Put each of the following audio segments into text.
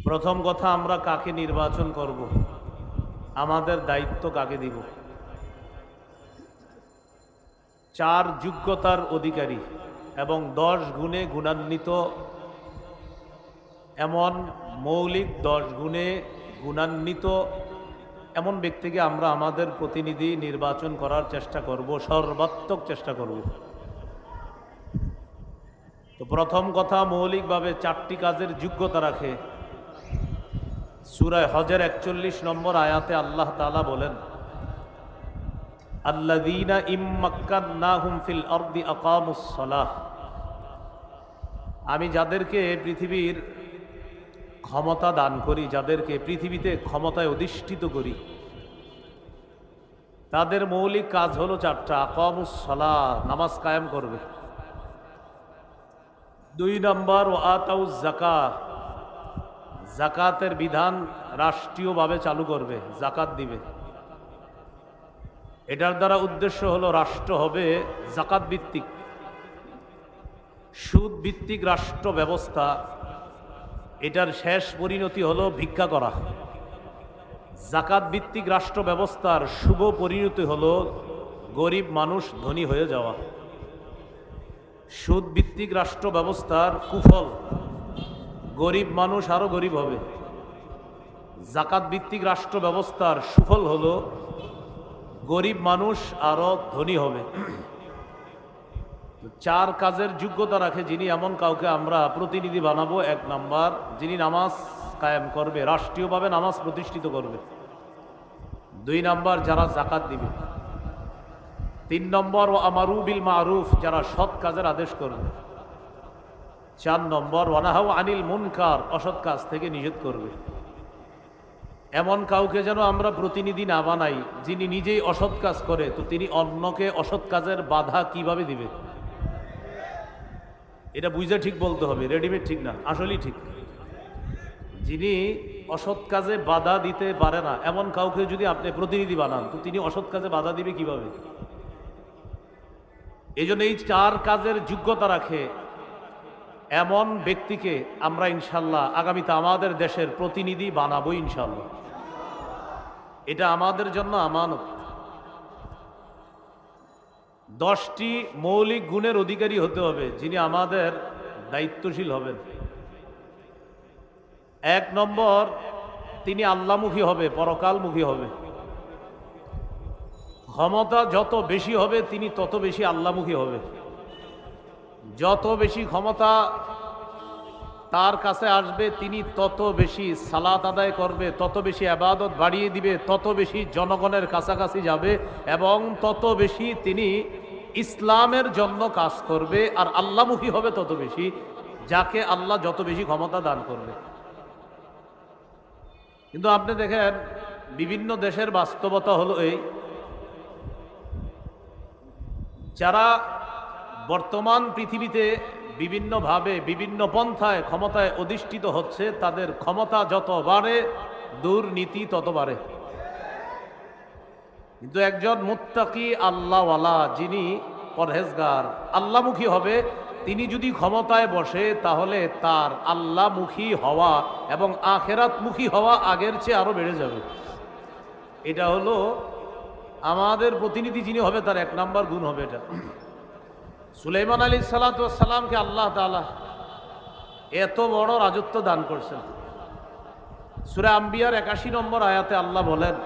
প্রথম কথা, আমরা কাকে নির্বাচন করব, আমাদের দায়িত্ব কাকে দিব? 4 যোগ্যতার অধিকারী এবং 10 গুণে গুণান্বিত, এমন মৌলিক 10 গুণে গুণান্বিত এমন ব্যক্তিকে আমরা আমাদের প্রতিনিধি নির্বাচন করার চেষ্টা করব, সর্বাত্মক চেষ্টা করব। তো প্রথম কথা, মৌলিকভাবে 4টি কাজের যোগ্যতা রাখে। সূরা হজের 41 নম্বর আয়াতে আল্লাহ তাআলা বলেন, আল্লাযীনা ইম্মাক্কান্নাহুম ফিল আরদি আকামুস সালাহ। আমি যাদেরকে পৃথিবীর ক্ষমতা দান করি, যাদেরকে পৃথিবীতে ক্ষমতায় অধিষ্ঠিত করি, তাদের মৌলিক কাজ হলো 4টা। আকামুস সালাহ, নামাজ কায়েম করবে। 2 নম্বর, ওয়া আতাউজ যাকাত, যাকাতের বিধান রাষ্ট্রীয়ভাবে চালু করবে, যাকাত দিবে। এটার দ্বারা উদ্দেশ্য হলো রাষ্ট্র হবে যাকাত ভিত্তিক। সুদ ভিত্তিক রাষ্ট্র ব্যবস্থা, এটার শেষ পরিণতি হলো ভিক্ষা করা। যাকাত ভিত্তিক রাষ্ট্র ব্যবস্থার শুভ পরিণতি হলো গরিব মানুষ ধনী হয়ে যাওয়া। সুদ ভিত্তিক রাষ্ট্র ব্যবস্থার কুফল, গরিব মানুষ আরো গরিব হবে। যাকাত ভিত্তিক রাষ্ট্র ব্যবস্থার সুফল হলো গরিব মানুষ আরো ধনী হবে। 4 কাজের যোগ্যতা রাখে যিনি, এমন কাউকে আমরা প্রতিনিধি বানাবো। 1 নাম্বার, যিনি নামাজ কায়েম করবে, রাষ্ট্রীয়ভাবে নামাজ প্রতিষ্ঠিত করবে। 2 নাম্বার, যারা যাকাত দিবে। 3 নম্বর, ওয়া আমারু বিল মারুফ, যারা সৎ কাজের আদেশ করবে। 4 নম্বর, ওয়া নাহাউ আনিল মুনকার, অসৎ কাজ থেকে নিষেধ করবে। এমন কাউকে যেন আমরা প্রতিনিধি না বানাই যিনি নিজেই অসৎ কাজ করে, তো তিনি অন্যকে অসৎ কাজের বাধা কিভাবে দিবে? এটা বুঝে ঠিক বলতে হবে, রেডিমেড ঠিক না, আসলেই ঠিক। যিনি অসৎ কাজে বাধা দিতে পারে না, এমন কাউকে যদি আপনি প্রতিনিধি বানান, তো তিনি অসৎ কাজে বাধা দিবে কিভাবে? এই জন্য এই 4 কাজের যোগ্যতা রাখে এমন ব্যক্তিকে আমরা ইনশাল্লাহ আগামীতে আমাদের দেশের প্রতিনিধি বানাবো ইনশাল্লাহ। এটা আমাদের জন্য আমানত। 10টি মৌলিক গুণের অধিকারী হতে হবে যিনি আমাদের দায়িত্বশীল হবেন। 1 নম্বর, তিনি আল্লাহমুখী হবে, পরকালমুখী হবে। ক্ষমতা যত বেশি হবে তিনি তত বেশি আল্লাহমুখী হবে। যত বেশি ক্ষমতা তার কাছে আসবে তিনি তত বেশি সালাত আদায় করবে, তত বেশি ইবাদত বাড়িয়ে দিবে, তত বেশি জনগণের কাছাকাছি যাবে এবং তত বেশি তিনি ইসলামের জন্য কাজ করবে। আর আল্লাহমুখী হবে তত বেশি, যাকে আল্লাহ যত বেশি ক্ষমতা দান করবে। কিন্তু আপনি দেখেন বিভিন্ন দেশের বাস্তবতা হলো এই, যারা বর্তমান পৃথিবীতে বিভিন্নভাবে বিভিন্ন পন্থায় ক্ষমতায় অধিষ্ঠিত হচ্ছে, তাদের ক্ষমতা যত বাড়ে দুর্নীতি তত বাড়ে। কিন্তু একজন মুত্তাকি আল্লাহওয়ালা, যিনি পরহেজগার আল্লাহমুখী হবে, তিনি যদি ক্ষমতায় বসে তাহলে তার আল্লাহমুখী হওয়া এবং আখেরাতমুখী হওয়া আগের চেয়ে আরো বেড়ে যাবে। এটা হলো আমাদের প্রতিনিধি যিনি হবে তার 1 নাম্বার গুণ হবে এটা। সুলাইমান আলাইহিস সালাতু ওয়াস সালামকে আল্লাহ তাআলা এত বড় রাজত্ব দান করছেন। সূরা আম্বিয়ার 81 নম্বর আয়াতে আল্লাহ বলেন,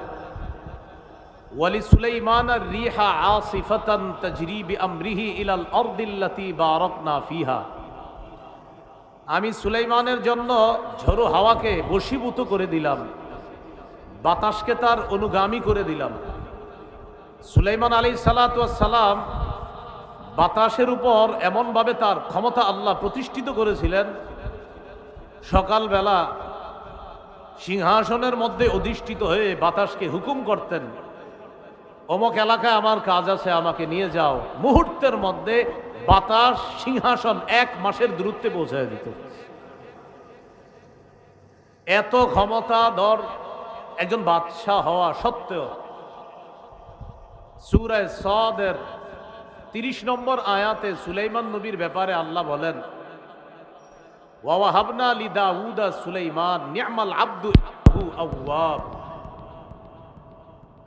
ওয়ালি সুলাইমান আর-রিহা আসিফাতান তাজরি বিআমরিহি ইলাল আরদিল্লাতী বারাকনা ফিহা। আমি সুলাইমানের জন্য ঝড়ো হাওয়াকে বশীভূত করে দিলাম, বাতাসকে তার অনুগামী করে দিলাম। সুলাইমান আলাইহিস সালাতু ওয়াস সালাম বাতাসের উপর এমনভাবে তার ক্ষমতা আল্লাহ প্রতিষ্ঠিত করেছিলেন, সকালবেলা সিংহাসনের মধ্যে অধিষ্ঠিত হয়ে বাতাসকে হুকুম করতেন, অমুক এলাকায় আমার কাজ আছে, আমাকে নিয়ে যাও। মুহূর্তের মধ্যে বাতাস সিংহাসন 1 মাসের দূরত্বে পৌঁছায় দিত। এত ক্ষমতাধর একজন বাদশাহ হওয়া সত্ত্বেও সূরা সাদের 30 নম্বর আয়াতে সুলাইমান নবীর ব্যাপারে আল্লাহ বলেন, ওয়া ওয়াহাবনা লিদাউদা সুলাইমান নি'মাল আবদু ইন্নাহু আওয়াব।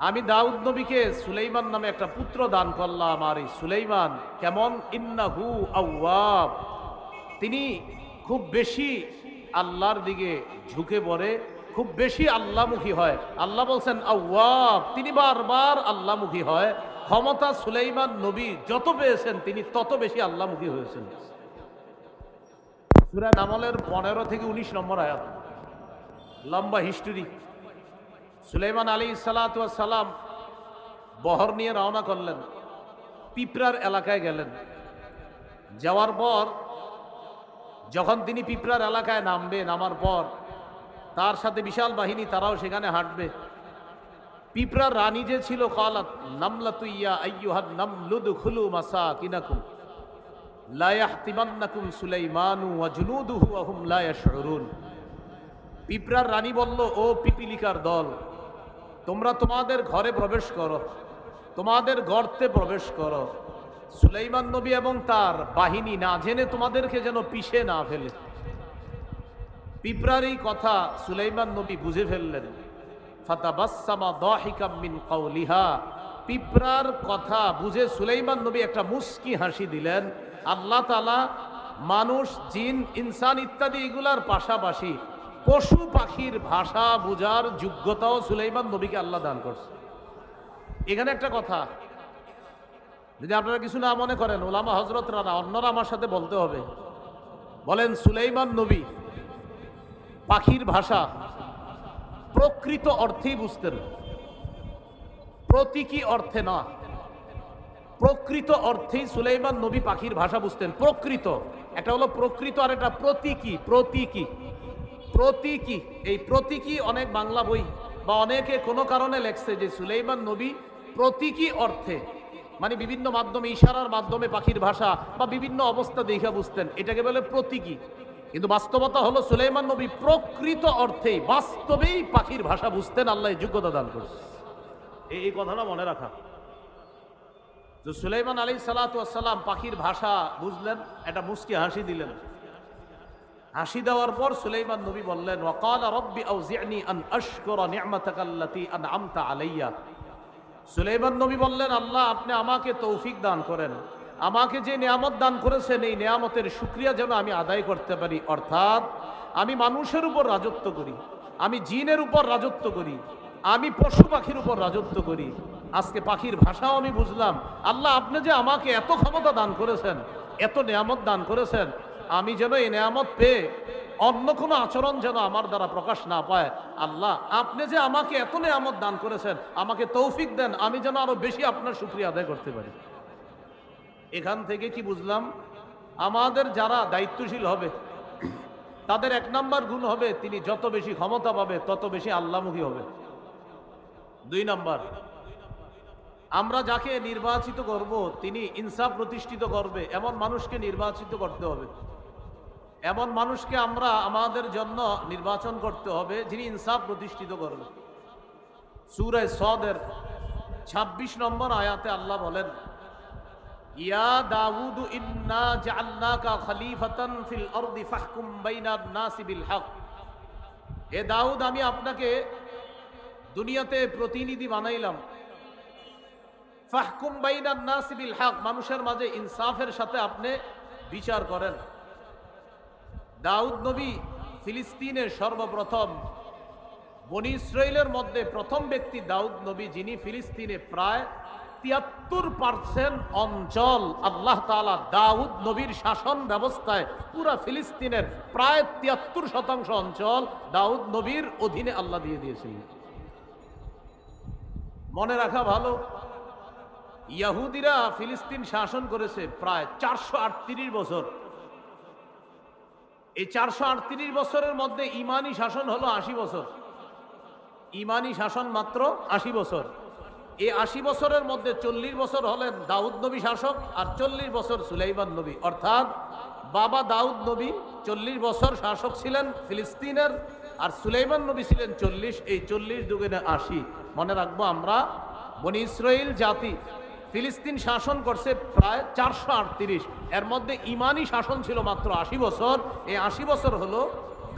আমি দাউদ নবীকে সুলাইমান নামে একটা পুত্র দান করলাম, আর এই সুলাইমান কেমন, ইন্নাহু আওয়াব, তিনি খুব বেশি আল্লাহর দিকে ঝুঁকে পড়ে, খুব বেশি আল্লাহমুখী হয়। আল্লাহ বলছেন আওয়াব, তিনি বারবার আল্লাহমুখী হয়। ক্ষমতা সুলাইমান নবী যত পেয়েছেন তিনি তত বেশি আল্লাহমুখী হয়েছেন। সূরা নামলের 15 থেকে 19 নম্বর আয়াত, লম্বা হিস্টোরি। সুলাইমান আলাইহিস সালাতু ওয়াস সালাম বহর নিয়ে রওনা করলেন, পিঁপড়ার এলাকায় গেলেন। যাওয়ার পর যখন তিনি পিঁপড়ার এলাকায় নামার পর তার সাথে বিশাল বাহিনী, তারাও সেখানে হাঁটবে। পিঁপড়ার রানী যে ছিল, কালাত নামলাতু ইয়া আইয়ুহান নামলু দুখুলু মাসাকিনাকুম লা ইয়াহতিমান্নাকুম সুলাইমানু ওয়া জুনুদুহু ওয়া হুম লা ইয়াশউরুন। পিঁপড়ার রানী বলল, ও পিপিলিকার দল, তোমরা তোমাদের ঘরে প্রবেশ করো, তোমাদের গর্তে প্রবেশ করো। সুলাইমান নবী এবং তার বাহিনী না জেনে তোমাদেরকে যেন পিষে না ফেলে। পিঁপড়ার এই কথা সুলাইমান নবী বুঝে ফেললেন। ফাতাবাসসামা দাহিকাম মিন কাওলিহা, পিঁপড়ার কথা বুঝে সুলাইমান নবী একটা মুস্কি হাসি দিলেন। আল্লাহ তাআলা মানুষ, জিন, ইনসান ইত্যাদি এগুলার পাশাপাশি পশু পাখির ভাষা বুঝার যোগ্যতাও সুলাইমান নবীকে আল্লাহ দান করছে। এখানে একটা কথা, যদি আপনারা কিছু না মনে করেন, ওলামা হযরতরা না, অন্যরা আমার সাথে বলতে হবে। বলেন, সুলাইমান নবী পাখির ভাষা প্রকৃত অর্থেই বুঝতেন, প্রতীকী অর্থে না। প্রকৃত অর্থেই সুলাইমান নবী পাখির ভাষা বুঝতেন। প্রকৃত একটা হলো প্রকৃত, আর একটা প্রতীকী। প্রতীকী প্রতীকী এই প্রতীকী অনেক বাংলা বই বা অনেকে কোনো কারণে লেখছে যে সুলাইমান নবী প্রতীকী অর্থে, মানে বিভিন্ন মাধ্যমে, ইশারার মাধ্যমে পাখির ভাষা বা বিভিন্ন অবস্থা দেখে বুঝতেন, এটাকে বলে প্রতীকী। কিন্তু বাস্তবতা হলো সুলাইমান নবী প্রকৃত অর্থেই বাস্তবেই পাখির ভাষা বুঝতেন। আল্লাহ যোগ্যতা দান করছে। এই কথাটা মনে রাখা। তো সুলাইমান আলাইহিস সালাতু ওয়াস সালাম পাখির ভাষা বুঝলেন, একটা মুস্কি হাসি দিলেন। হাসি দেওয়ার পর সুলাইমান নবী বললেন, ওয়াকালা রব্বি আউজি'নি আন আশকুরা নি'মাতাকাল্লাতী আন'আমতা আলাইয়া। সুলাইমান নবী বললেন, আল্লাহ আপনি আমাকে তৌফিক দান করেন, আমাকে যে নিয়ামত দান করেছেন এই নিয়ামতের শুকরিয়া যেন আমি আদায় করতে পারি। অর্থাৎ আমি মানুষের উপর রাজত্ব করি, আমি জিনের উপর রাজত্ব করি, আমি পশু পাখির উপর রাজত্ব করি। আজকে পাখির ভাষাও আমি বুঝলাম। আল্লাহ আপনি যে আমাকে এত ক্ষমতা দান করেছেন, এত নিয়ামত দান করেছেন, আমি যেন এই নিয়ামত পেয়ে অন্য কোনো আচরণ যেন আমার দ্বারা প্রকাশ না পায়। আল্লাহ আপনি যে আমাকে এত নিয়ামত দান করেছেন, আমাকে তৌফিক দেন, আমি যেন আরো বেশি আপনার শুকরিয়া আদায় করতে পারি। এখান থেকে কি বুঝলাম, আমাদের যারা দায়িত্বশীল হবে তাদের 1 নাম্বার গুণ হবে, তিনি যত বেশি ক্ষমতা পাবে তত বেশি আল্লাহমুখী হবে। 2 নাম্বার, আমরা যাকে নির্বাচিত করব তিনি ইনসাফ প্রতিষ্ঠিত করবে এমন মানুষকে নির্বাচিত করতে হবে। এমন মানুষকে আমরা আমাদের জন্য নির্বাচন করতে হবে যিনি ইনসাফ প্রতিষ্ঠিত করবে। সূরা সদের 26 নম্বর আয়াতে আল্লাহ বলেন, ইয়া দাউদ ইন্না জাআলনাকা খলিফাতান ফিল আরদি ফাহকুম বাইনান নাসি বিল হক। হে দাউদ, আমি আপনাকে দুনিয়াতে প্রতিনিধি বানাইলাম। ফাহকুম বাইনান নাসি বিল হক, মানুষের মাঝে ইনসাফের সাথে আপনি বিচার করেন। দাউদ নবী ফিলিস্তিনের সর্বপ্রথম, বনি ইসরাইলের মধ্যে প্রথম ব্যক্তি দাউদ নবী, যিনি ফিলিস্তিনে প্রায় 73% অঞ্চল আল্লাহ তাআলা দাউদ নবীর শাসন ব্যবস্থায় পুরা ফিলিস্তিনের প্রায় 73% অঞ্চল দাউদ নবীর অধীনে আল্লাহ দিয়ে দিয়েছিলেন। মনে রাখা ভালো, ইহুদিরা ফিলিস্তিন শাসন করেছে প্রায় 438 বছর। এই 438 বছরের মধ্যে ইমানি শাসন হলো 80 বছর। ইমানি শাসন মাত্র 80 বছর। এই 80 বছরের মধ্যে 40 বছর হলেন দাউদ নবী শাসক, আর 40 বছর সুলাইমান নবী। অর্থাৎ বাবা দাউদ নবী 40 বছর শাসক ছিলেন ফিলিস্তিনের, আর সুলাইমান নবী ছিলেন 40। এই 40 দুগুণে 80। মনে রাখবো, আমরা বনি ইসরাইল জাতি ফিলিস্তিন শাসন করছে প্রায় 438, এর মধ্যে ইমানি শাসন ছিল মাত্র 80 বছর। এই 80 বছর হলো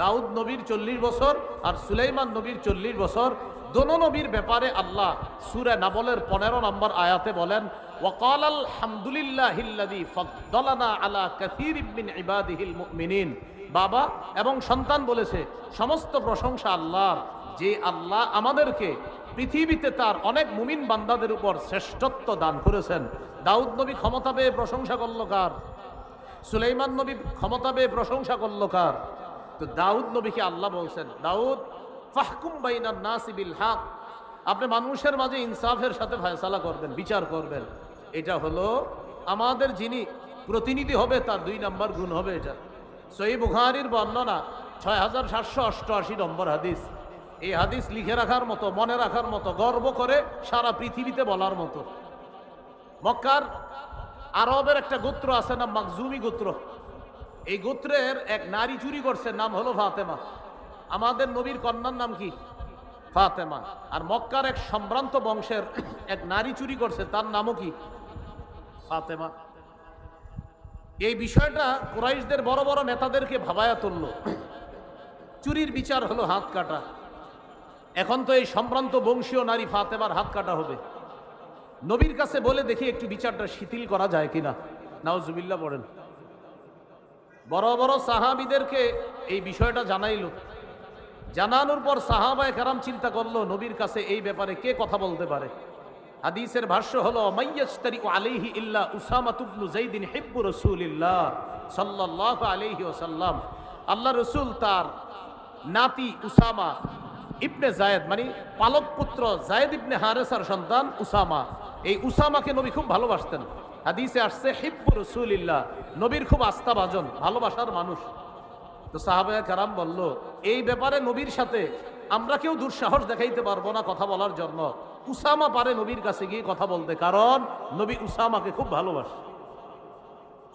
দাউদ নবীর 40 বছর আর সুলাইমান নবীর 40 বছর। দোনো নবীর ব্যাপারে আল্লাহ সূরা নাবলের 15 নম্বর আয়াতে বলেন, ওয়াকাল আলহামদুলিল্লাহিল্লাযী ফাদ্দালানা আলা কাসীরিম মিন ইবাদিহিল মুমিনিন। বাবা এবং সন্তান বলেছে সমস্ত প্রশংসা আল্লাহর, যে আল্লাহ আমাদেরকে পৃথিবীতে তার অনেক মুমিন বান্দাদের উপর শ্রেষ্ঠত্ব দান করেছেন। দাউদ নবী ক্ষমতা পেয়ে প্রশংসা করল কার? সুলাইমান নবী ক্ষমতা পেয়ে প্রশংসা করল কার? তো দাউদ নবীকে আল্লাহ বলছেন, দাউদ ফাহকুম বাইনান নাসি বিল হক, আপনি মানুষের মাঝে ইনসাফের সাথে ফয়সালা করবেন, বিচার করবেন। এটা হলো আমাদের যিনি প্রতিনিধি হবে তার 2 নম্বর গুণ হবে এটা। সহিহ বুখারীর বর্ণনা 6788 নম্বর হাদিস। এই হাদিস লিখে রাখার মতো, মনে রাখার মতো, গর্ব করে সারা পৃথিবীতে বলার মতো। মক্কার আরবের একটা গোত্র আছে না, মাকজুমি গোত্র। এই গোত্রের এক নারী চুরি করছে, নাম হলো ফাতেমা। আমাদের নবীর কন্যার নাম কি? ফাতেমা। আর মক্কার এক সম্ভ্রান্ত বংশের এক নারী চুরি করছে, তার নামও কি? ফাতেমা। এই বিষয়টা কুরাইশদের বড় বড় নেতাদেরকে ভাবায়া তুলল। চুরির বিচার হলো হাত কাটা। এখন তো এই সম্ভ্রান্ত বংশীয় নারী ফাতেমার হাত কাটা হবে। নবীর কাছে বলে দেখি একটু বিচারটা শিথিল করা যায় কিনা। নাউজুবিল্লাহ পড়েন। বড় বড় সাহাবীদেরকে এই বিষয়টা জানাইল। জানানোর পর সাহাবায়ে কেরাম চিন্তা করলো নবীর কাছে এই ব্যাপারে কে কথা বলতে পারে। হাদিসের ভাষ্য হলো, মাইয়াশতারি আলাইহি ইল্লা উসামা ইবনে যায়েদ হিব্বু রাসূলিল্লাহ সাল্লাল্লাহু আলাইহি ওয়াসাল্লাম। আল্লাহ রাসূল তার নাতি উসামা ইবনে যায়েদ, মানে পালক পুত্র যায়েদ ইবনে হারেসার সন্তান উসামা, এই উসামাকে নবী খুব ভালোবাসতেন। হাদিসে আসছে হিব্বু রাসূলিল্লাহ, নবীর খুব আস্থাভাজন, ভালোবাসার মানুষ। তো সাহাবায়ে কেরাম বলল, এই ব্যাপারে নবীর সাথে আমরা কেউ দুঃসাহস দেখাইতে পারবো না কথা বলার জন্য। উসামা পারে নবীর কাছে গিয়ে কথা বলতে, কারণ নবী উসামাকে খুব ভালোবাসে।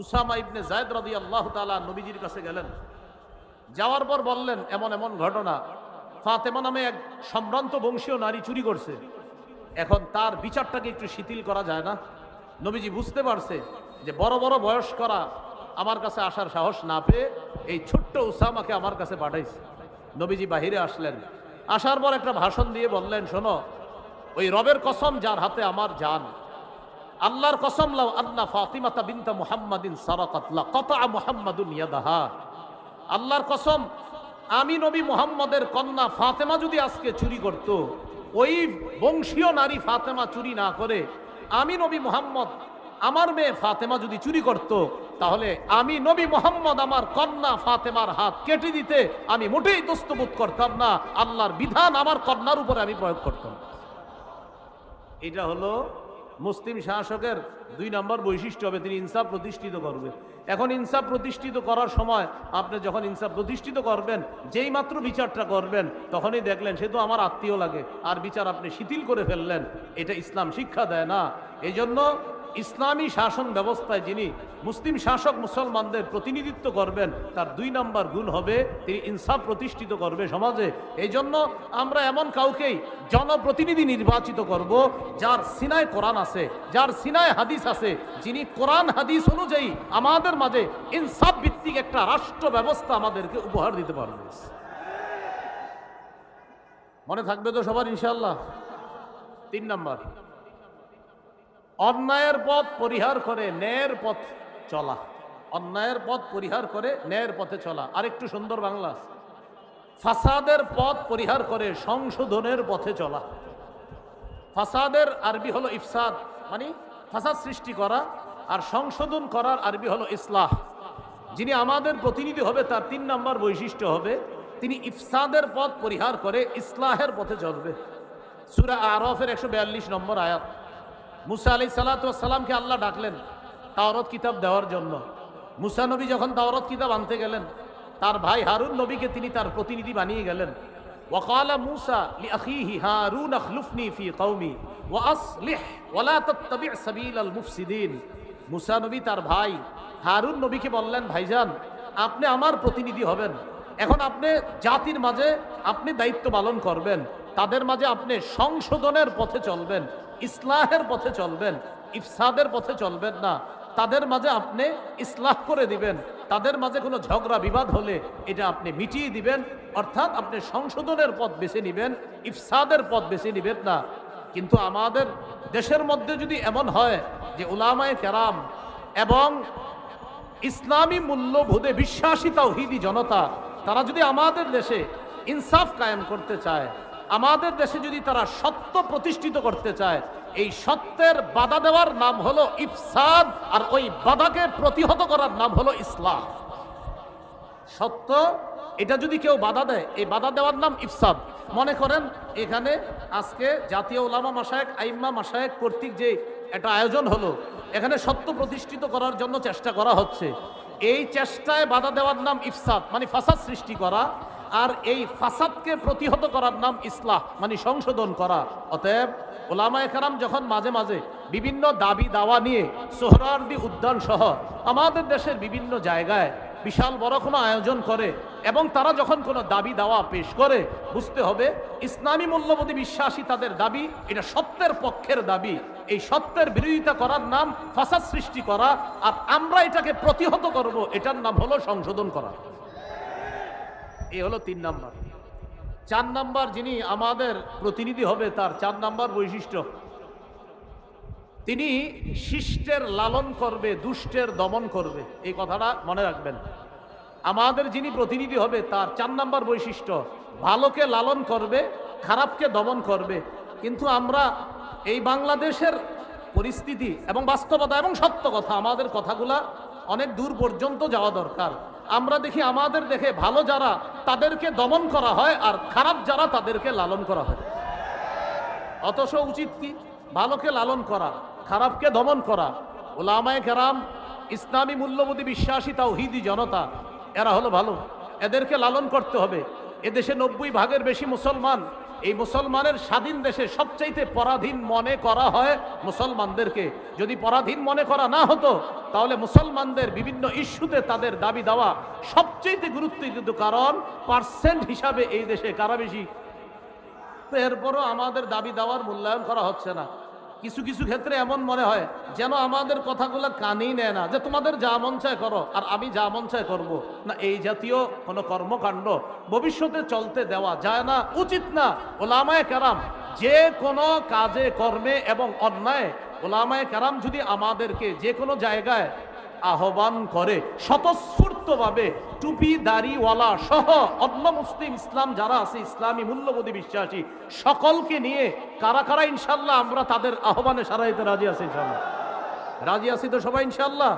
উসামা ইবনে যায়েদ রাদিয়াল্লাহু তাআলা নবীজির কাছে গেলেন। যাওয়ার পর বললেন, এমন এমন ঘটনা, ফাতেমা নামে এক সম্ভ্রান্ত বংশীয় নারী চুরি করছে, এখন তার বিচারটাকে একটু শিথিল করা যায় না? নবীজি বুঝতে পারছে যে বড় বড় বয়স্করা আমার কাছে আসার সাহস না পেয়ে এই ছোট্ট উসামাকে আমার কাছে পাঠাইছে। নবীজি বাহিরে আসলেন। আসার পর একটা ভাষণ দিয়ে বললেন, শোনো, ওই রবের কসম যার হাতে আমার জান, আল্লাহর কসম, লাউ আন্না ফাতিমাতা বিনতা মুহাম্মাদিন সারাকাত লাকাতা মুহাম্মাদুন ইয়াদাহা। আল্লাহর কসম, আমি নবী মুহাম্মদের কন্যা ফাতেমা যদি আজকে চুরি করত, ওই বংশীয় নারী ফাতেমা চুরি না করে আমি নবী মুহাম্মদ, আমার মেয়ে ফাতেমা যদি চুরি করত, তাহলে আমি নবী মুহাম্মদ আমার কন্যা ফাতেমার হাত কেটে দিতে আমি মোটেই দস্তবোধ করতাম না। আল্লাহর বিধান আমার কন্যার উপরে আমি প্রয়োগ করতাম। এটা হলো মুসলিম শাসকের 2 নম্বর বৈশিষ্ট্য হবে, তিনি ইনসাফ প্রতিষ্ঠিত করবে। এখন ইনসাফ প্রতিষ্ঠিত করার সময় আপনি যখন ইনসাফ প্রতিষ্ঠিত করবেন, যেই মাত্র বিচারটা করবেন, তখনই দেখলেন সে তো আমার আত্মীয় লাগে, আর বিচার আপনি শিথিল করে ফেললেন, এটা ইসলাম শিক্ষা দেয় না। এই জন্য ইসলামী শাসন ব্যবস্থায় যিনি মুসলিম শাসক মুসলমানদের প্রতিনিধিত্ব করবেন, তার 2 নম্বর গুণ হবে তিনি ইনসাফ প্রতিষ্ঠিত করবে সমাজে। এই জন্য আমরা এমন কাউকেই জনপ্রতিনিধি নির্বাচিত করব যার সিনায় কোরআন আছে, যার সিনায় হাদিস আছে, যিনি কোরআন হাদিস অনুযায়ী আমাদের মাঝে ইনসাফ ভিত্তিক একটা রাষ্ট্র ব্যবস্থা আমাদেরকে উপহার দিতে পারবে। মনে থাকবে তো সবার ইনশাআল্লাহ? 3 নম্বর, অন্যায়ের পথ পরিহার করে ন্যায়ের পথ চলা। অন্যায়ের পথ পরিহার করে ন্যায়ের পথে চলা। আরেকটু সুন্দর বাংলা, ফাসাদের পথ পরিহার করে সংশোধনের পথে চলা। ফাসাদের আরবি হলো ইফসাদ, মানে ফাসাদ সৃষ্টি করা, আর সংশোধন করার আরবি হলো ইসলাহ। যিনি আমাদের প্রতিনিধি হবে তার 3 নম্বর বৈশিষ্ট্য হবে তিনি ইফসাদের পথ পরিহার করে ইসলাহের পথে চলবে। সূরা আরাফের 142 নম্বর আয়াত। মুসা আলাইহিস সালাতু ওয়াস সালামকে আল্লাহ ডাকলেন তাওরাত কিতাব দেওয়ার জন্য। মুসা নবী যখন তাওরাত কিতাব আনতে গেলেন, তার ভাই হারুন নবীকে তিনি তার প্রতিনিধি বানিয়ে গেলেন। ওয়াকালা মুসা লিআখিহি হারুন আখলুফনি ফি কওমি ওয়া আসলিহ ওয়া লা তাত্তাবি' সাবিলাল মুফসিদিন। মুসা নবী তার ভাই হারুন নবীকে বললেন, ভাইজান আপনি আমার প্রতিনিধি হবেন, এখন আপনি জাতির মাঝে আপনি দায়িত্ব পালন করবেন, তাদের মাঝে আপনি সংশোধনের পথে চলবেন, ইসলাহের পথে চলবেন। ইফসাদের পথে চলবেন না, তাদের মাঝে আপনি ইসলাহ করে দিবেন, তাদের মাঝে কোনো ঝগড়া বিবাদ হলে এটা আপনি মিটিয়ে দিবেন, অর্থাৎ আপনি সংশোধনের পথ বেছে নেবেন, ইফসাদের পথ বেছে নেবেন না। কিন্তু আমাদের দেশের মধ্যে যদি এমন হয় যে উলামায়ে কেরাম এবং ইসলামী মূল্যবোধে বিশ্বাসী তাওহীদি জনতা তারা যদি আমাদের দেশে ইনসাফ কায়েম করতে চায়, আমাদের দেশে যদি তারা সত্য প্রতিষ্ঠিত করতে চায়, এই সত্যের বাধা দেওয়ার নাম হলো ইফসাদ, আর ওই বাধাকে প্রতিহত করার নাম হলো ইসলাম। সত্য এটা যদি কেউ বাধা দেয়, এই বাধা দেওয়ার নাম ইফসাদ। মনে করেন এখানে আজকে জাতীয় উলামা মাশায়েখ আইম্মা মাশায়েখ কর্তৃক যে একটা আয়োজন হলো, এখানে সত্য প্রতিষ্ঠিত করার জন্য চেষ্টা করা হচ্ছে। এই চেষ্টায় বাধা দেওয়ার নাম ইফসাদ, মানে ফাসাদ সৃষ্টি করা, আর এই ফাসাদকে প্রতিহত করার নাম ইসলাহ, মানে সংশোধন করা। অতএব ওলামায়ে কেরাম যখন মাঝে মাঝে বিভিন্ন দাবি দাওয়া নিয়ে সোহরাওয়ার্দী উদ্যান সহ আমাদের দেশের বিভিন্ন জায়গায় বিশাল বড় কোনো আয়োজন করে এবং তারা যখন কোনো দাবি দাওয়া পেশ করে, বুঝতে হবে ইসলামী মূল্যবোধে বিশ্বাসী তাদের দাবি এটা সত্যের পক্ষের দাবি। এই সত্যের বিরোধিতা করার নাম ফাসাদ সৃষ্টি করা, আর আমরা এটাকে প্রতিহত করব, এটার নাম হলো সংশোধন করা। এই হলো 3 নাম্বার। 4 নাম্বার যিনি আমাদের প্রতিনিধি হবে, তার 4 নাম্বার বৈশিষ্ট্য, তিনি শিষ্টের লালন করবে, দুষ্টের দমন করবে। এই কথাটা মনে রাখবেন। আমাদের যিনি প্রতিনিধি হবে তার 4 নাম্বার বৈশিষ্ট্য, ভালোকে লালন করবে, খারাপকে দমন করবে। কিন্তু আমরা এই বাংলাদেশের পরিস্থিতি এবং বাস্তবতা এবং সত্য কথা, আমাদের কথাগুলা অনেক দূর পর্যন্ত যাওয়া দরকার। আমরা দেখি আমাদের দেখে ভালো যারা তাদেরকে দমন করা হয়, আর খারাপ যারা তাদেরকে লালন করা হয়। অথচ উচিত কি? ভালোকে লালন করা, খারাপকে দমন করা। উলামায়ে কেরাম ইসলামী মূল্যবোধে বিশ্বাসী তাওহীদি জনতা, এরা হলো ভালো, এদেরকে লালন করতে হবে। এদেশে 90 ভাগের বেশি মুসলমান। এই মুসলমানের স্বাধীন দেশে সবচাইতে পরাধীন মনে করা হয় মুসলমানদেরকে। যদি পরাধীন মনে করা না হতো, তাহলে মুসলমানদের বিভিন্ন ইস্যুতে তাদের দাবি দেওয়া সবচাইতে গুরুত্ব দিত। কারণ পার্সেন্ট হিসাবে এই দেশে কারা বেশি। তো এরপরও আমাদের দাবি দেওয়ার মূল্যায়ন করা হচ্ছে না। কিছু কিছু ক্ষেত্রে এমন মনে হয় যেন আমাদের কথাগুলো কানেই নেয় না, যে তোমাদের যা মন চায় করো আর আমি যা মন চায় করবো না। এই জাতীয় কোনো কর্মকাণ্ড ভবিষ্যতে চলতে দেওয়া যায় না, উচিত না। ওলামায়ে কেরাম যে কোনো কাজে কর্মে এবং অন্যায়, ওলামায়ে কেরাম যদি আমাদেরকে যে কোনো জায়গায় আহ্বান করে স্বতঃস্ফূর্তভাবে, টুপি দাড়িওয়ালা সহ অন্য মুসলিম ইসলাম যারা আছে, ইসলামী মূল্যবোধে বিশ্বাসী সকলকে নিয়ে কারা কারা ইনশাল্লাহ আমরা তাদের আহ্বানে সাড়া দিতে রাজি আছি? ইনশাল্লাহ রাজি আছি তো সবাই ইনশাল্লাহ?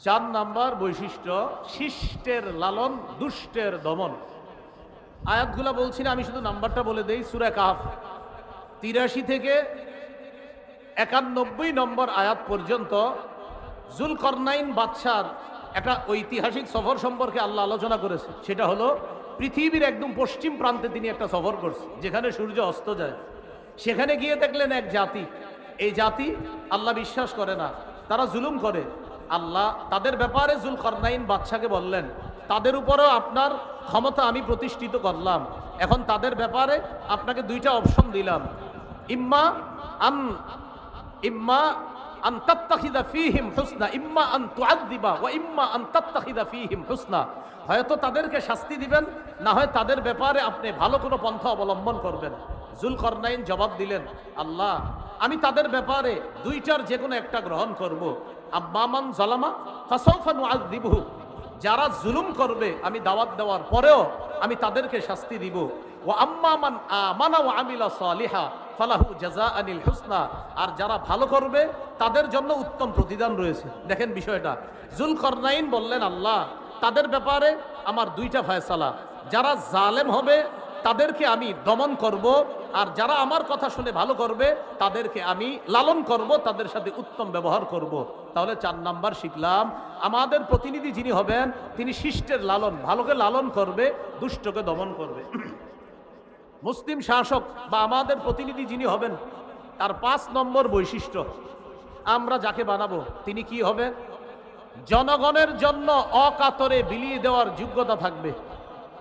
চার নাম্বার বৈশিষ্ট্য, শিষ্টের লালন, দুষ্টের দমন। আয়াতগুলা বলছি না, আমি শুধু নাম্বারটা বলে দেই। সূরা কাহফ 83 থেকে 91 নম্বর আয়াত পর্যন্ত যুলকরনাইন বাদশার একটা ঐতিহাসিক সফর সম্পর্কে আল্লাহ আলোচনা করেছে। সেটা হলো পৃথিবীর একদম পশ্চিম প্রান্তে তিনি একটা সফর করছে, যেখানে সূর্য অস্ত যায়। সেখানে গিয়ে দেখলেন এক জাতি, এই জাতি আল্লাহ বিশ্বাস করে না, তারা জুলুম করে। আল্লাহ তাদের ব্যাপারে যুলকরনাইন বাদশাকে বললেন, তাদের উপরেও আপনার ক্ষমতা আমি প্রতিষ্ঠিত করলাম। এখন তাদের ব্যাপারে আপনাকে 2টা অপশন দিলাম, ইম্মা আন তাত্তাখিযা ফীহিম হুসনা, ইম্মা আন তুআযযিবা ওয়া ইম্মা আন তাত্তাখিযা ফীহিম হুসনা। হয়তো তাদেরকে শাস্তি দিবেন, না হয় তাদের ব্যাপারে আপনি ভালো কোনো পন্থা অবলম্বন করবেন। যুলকরনাইন জবাব দিলেন, আল্লাহ আমি তাদের ব্যাপারে 2টার যে কোনো একটা গ্রহণ করব। আম্মা মান যালামা ফাসাউফা নুআযযিবুহু, যারা জুলুম করবে আমি দাওয়াত দেওয়ার পরেও আমি তাদেরকে শাস্তি দিব। ওয়া আম্মা মান আমানা ওয়া আমিলা সালিহা ফালাহু জাযাআনিল হুসনা, আর যারা ভালো করবে তাদের জন্য উত্তম প্রতিদান রয়েছে। দেখেন বিষয়টা, যুলকরনাইন বললেন, আল্লাহ তাদের ব্যাপারে আমার 2টা ফয়সালা, যারা জালেম হবে তাদেরকে আমি দমন করব, আর যারা আমার কথা শুনে ভালো করবে তাদেরকে আমি লালন করব, তাদের সাথে উত্তম ব্যবহার করব। তাহলে 4 নাম্বার শিখলাম, আমাদের প্রতিনিধি যিনি হবেন তিনি শিষ্টের লালন, ভালোকে লালন করবে, দুষ্টকে দমন করবে। মুসলিম শাসক বা আমাদের প্রতিনিধি যিনি হবেন তার 5 নম্বর বৈশিষ্ট্য, আমরা যাকে বানাবো তিনি কি হবে? জনগণের জন্য অকাতরে বিলিয়ে দেওয়ার যোগ্যতা থাকবে।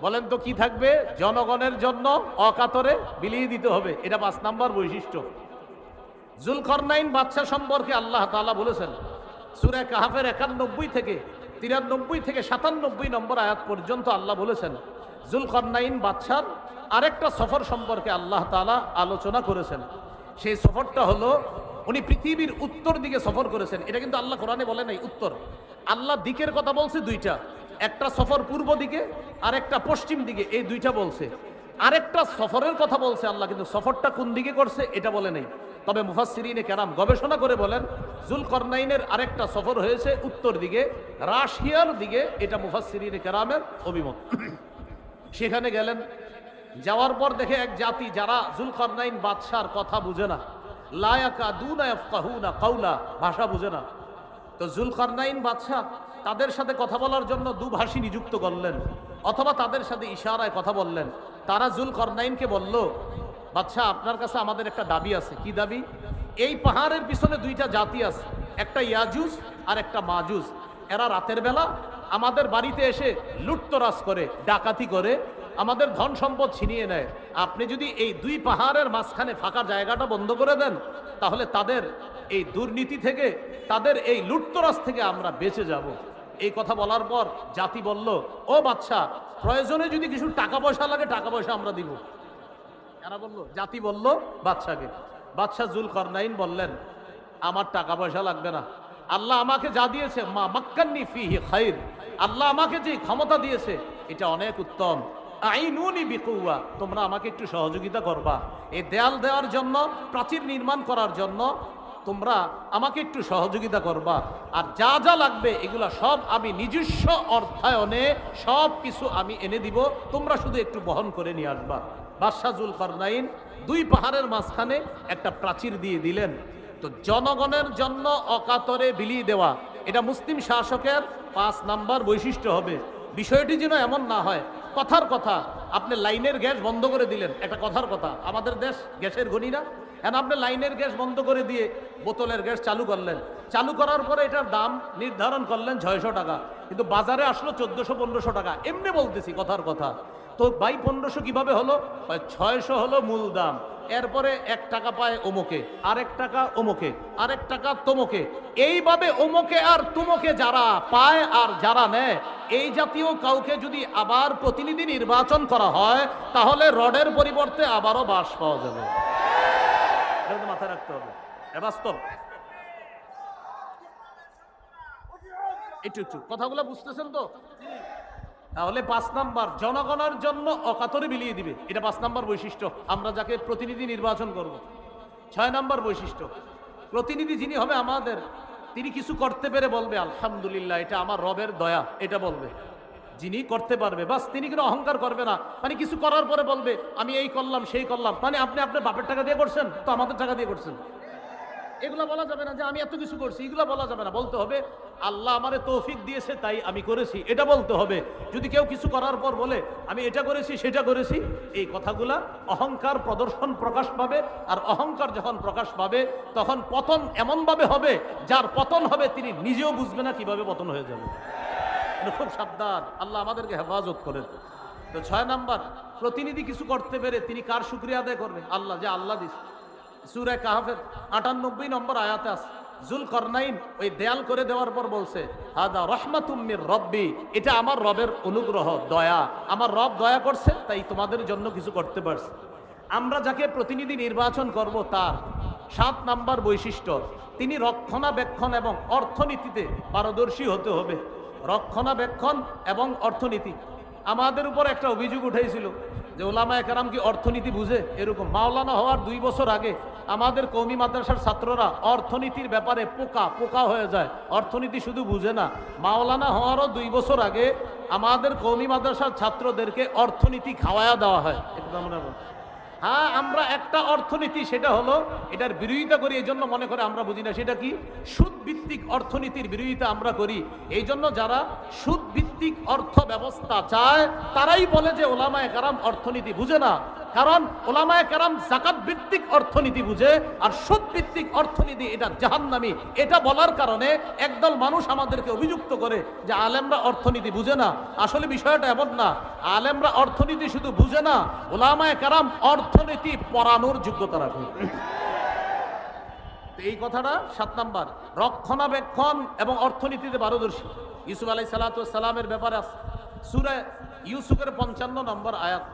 বলেন তো কি থাকবে? জনগণের জন্য অকাতরে বিলিয়ে দিতে হবে। এটা 5 নাম্বার বৈশিষ্ট্য। জুলকরনাইন বাদশা সম্পর্কে আল্লাহ তাআলা বলেছেন সূরা কাহফের 91 থেকে 93 থেকে 97 নম্বর আয়াত পর্যন্ত আল্লাহ বলেছেন জুলকরনাইন বাদশার আরেকটা সফর সম্পর্কে আল্লাহ তাআলা আলোচনা করেছেন। সেই সফরটা হলো উনি পৃথিবীর উত্তর দিকে সফর করেছেন। এটা কিন্তু আল্লাহ কোরআনে বলে নাই উত্তর, আল্লাহ দিকের কথা বলছে দুইটা, একটা সফর পূর্ব দিকে আর একটা পশ্চিম দিকে, এই দুইটা বলছে। আরেকটা সফরের কথা বলছে আল্লাহ, কিন্তু সফরটা কোন দিকে করছে এটা বলে নাই। তবে মুফাসসিরিনে কেরাম গবেষণা করে বলেন জুলকরনাইনের আরেকটা সফর হয়েছে উত্তর দিকে, রাশিয়ার দিকে। এটা মুফাসসিরিনে কেরামের অভিমত। সেখানে গেলেন, যাওয়ার পর দেখে এক জাতি যারা জুলকরনাইন বাদশার কথা বুঝে না, লা ইয়াকাদুনা ইয়াফকাহুনা কাওলা, ভাষা বুঝে না। তো জুলকরনাইন বাদশা তাদের সাথে কথা বলার জন্য দুভাষী নিযুক্ত করলেন, অথবা তাদের সাথে ইশারায় কথা বললেন। তারা জুলকরনাইনকে বলল, বাদশা আপনার কাছে আমাদের একটা দাবি আছে। কি দাবি? এই পাহাড়ের পিছনে দুইটা জাতি আছে, একটা ইয়াজুজ আর একটা মাজুজ। এরা রাতের বেলা আমাদের বাড়িতে এসে লুটতরাজ করে, ডাকাতি করে, আমাদের ধন সম্পদ ছিনিয়ে নেয়। আপনি যদি এই দুই পাহাড়ের মাঝখানে ফাঁকা জায়গাটা বন্ধ করে দেন, তাহলে তাদের এই দুর্নীতি থেকে, তাদের এই লুটতরাজ থেকে আমরা বেঁচে যাব। এই কথা বলার পর জাতি বলল, ও বাদশা, প্রয়োজনে যদি কিছু টাকা পয়সা লাগে টাকা পয়সা আমরা দিব। এরা বলল, জাতি বলল বাদশাকে। বাদশা জুলকরনাইন বললেন, আমার টাকা পয়সা লাগবে না, আল্লাহ আমাকে যা দিয়েছে মা মাক্কান্নি ফিহি খাইর, আল্লাহ আমাকে যে ক্ষমতা দিয়েছে এটা অনেক উত্তম। আইনুনি বিকুয়া, তোমরা আমাকে একটু সহযোগিতা করবা, এই দেয়াল দেওয়ার জন্য, প্রাচীর নির্মাণ করার জন্য তোমরা আমাকে একটু সহযোগিতা করবা। আর যা যা লাগবে এগুলা সব আমি নিজস্ব অর্থায়নে সব কিছু আমি এনে দিব, তোমরা শুধু একটু বহন করে নিয়ে আসবা। বাদশা জুলকরনাইন দুই পাহাড়ের মাঝখানে একটা প্রাচীর দিয়ে দিলেন। তো জনগণের জন্য অকাতরে বিলিয়ে দেওয়া, এটা মুসলিম শাসকের 5 নাম্বার বৈশিষ্ট্য হবে। বিষয়টি যেন এমন না হয় কথার কথা আপনি লাইনের গ্যাস বন্ধ করে দিলেন, একটা কথার কথা, আমাদের দেশ গ্যাসের ঘনি না, এখন আপনি লাইনের গ্যাস বন্ধ করে দিয়ে বোতলের গ্যাস চালু করলেন, চালু করার পরে এটার দাম নির্ধারণ করলেন 600 টাকা, কিন্তু বাজারে আসলো 1400-1500 টাকা। এমনি বলতেছি কথার কথা। তো ভাই 1500 কিভাবে হলো? 600 হলো মূল দাম, এরপরে 1 টাকা পায় ওমকে, আরেক টাকা ওমকে, আরেক টাকা তোমকে, এইভাবে ওমকে আর তুমকে যারা পায় আর যারা নেয়, এই জাতীয় কাউকে যদি আবার প্রতিনিধি নির্বাচন করা হয়, তাহলে রডের পরিবর্তে আবারও বাঁশ পাওয়া যাবে। এটা মাথায় রাখতে হবে, বাস্তব। একটু কথাগুলো বুঝতেছেন তো? তাহলে 5 নাম্বার, জনগণের জন্য অকাতরে বিলিয়ে দিবে, এটা 5 নাম্বার বৈশিষ্ট্য আমরা যাকে প্রতিনিধি নির্বাচন করব। 6 নাম্বার বৈশিষ্ট্য, প্রতিনিধি যিনি হবে আমাদের, তিনি কিছু করতে পেরে বলবে আলহামদুলিল্লাহ, এটা আমার রবের দয়া, এটা বলবে। যিনি করতে পারবে, বাস, তিনি কোনো অহংকার করবে না। মানে কিছু করার পরে বলবে আমি এই করলাম সেই করলাম, মানে আপনি আপনার বাপের টাকা দিয়ে করছেন তো আমাদের টাকা দিয়ে করছেন, এগুলা বলা যাবে না যে আমি এত কিছু করছি, এগুলা বলা যাবে না। বলতে হবে আল্লাহ আমারে তৌফিক দিয়েছে তাই আমি করেছি, এটা বলতে হবে। যদি কেউ কিছু করার পর বলে আমি এটা করেছি সেটা করেছি, এই কথাগুলা অহংকার প্রদর্শন প্রকাশ পাবে। আর অহংকার যখন প্রকাশ পাবে তখন পতন এমনভাবে হবে, যার পতন হবে তিনি নিজেও বুঝবে না কিভাবে পতন হয়ে যাবে। খুব সাবধান, আল্লাহ আমাদেরকে হেফাজত করেন। তো 6 নাম্বার, প্রতিনিধি কিছু করতে পেরে তিনি কার শুকরিয়া আদায় করবে? আল্লাহ, যে আল্লাহ দিছে। সূরা কাহফের 98 নম্বর আয়াতে আছে, জুলকরনাইন ওই দেয়াল করে দেওয়ার পর বলছে হাদা রাহমাতুম মির রব্বি, এটা আমার রবের অনুগ্রহ, দয়া, আমার রব দয়া করছে তাই তোমাদের জন্য কিছু করতে পারছে। আমরা যাকে প্রতিনিধি নির্বাচন করব তার 7 নাম্বার বৈশিষ্ট্য, তিনি রক্ষণাবেক্ষণ এবং অর্থনীতিতে পারদর্শী হতে হবে। রক্ষণাবেক্ষণ এবং অর্থনীতি, আমাদের উপর একটা অভিযোগ উঠেছিল যে ওলামায়ে কেরাম কি অর্থনীতি বুঝে? এরকম মাওলানা হওয়ার 2 বছর আগে আমাদের কওমি মাদ্রাসার ছাত্ররা অর্থনীতির ব্যাপারে পোকা হয়ে যায়, অর্থনীতি শুধু বুঝে না। মাওলানা হওয়ারও 2 বছর আগে আমাদের কওমি মাদ্রাসার ছাত্রদেরকে অর্থনীতি খাওয়ায়া দেওয়া হয়। হ্যাঁ, আমরা একটা অর্থনীতি, সেটা হলো এটার বিরোধিতা করি, এই জন্য মনে করে আমরা বুঝি না। সেটা কি? সুদ ভিত্তিক অর্থনীতির বিরোধিতা আমরা করি। এই জন্য যারা সুদ ভিত্তিক অর্থ ব্যবস্থা চায় তারাই বলে যে ওলামায়ে কেরাম অর্থনীতি বুঝে না। কারণ ওলামায়ে কেরাম যাকাত ভিত্তিক অর্থনীতি বুঝে আর সুদ ভিত্তিক অর্থনীতি এটা জাহান্নামী। এটা বলার কারণে একদল মানুষ আমাদেরকে অভিযুক্ত করে যে আলেমরা অর্থনীতি বুঝে না। আসলে বিষয়টা এমন না, আলেমরা অর্থনীতি শুধু বুঝে না, ওলামায়ে কেরাম অর্থনীতি পড়ানোর যোগ্যতা রাখে। এই কথাটা 7 নাম্বার, রক্ষণাবেক্ষণ এবং অর্থনীতিতে পারদর্শী। ইউসুফ আলাইহিস সালামের ব্যাপারে আছে সূরা ইউসুফের 55 নম্বর আয়াত।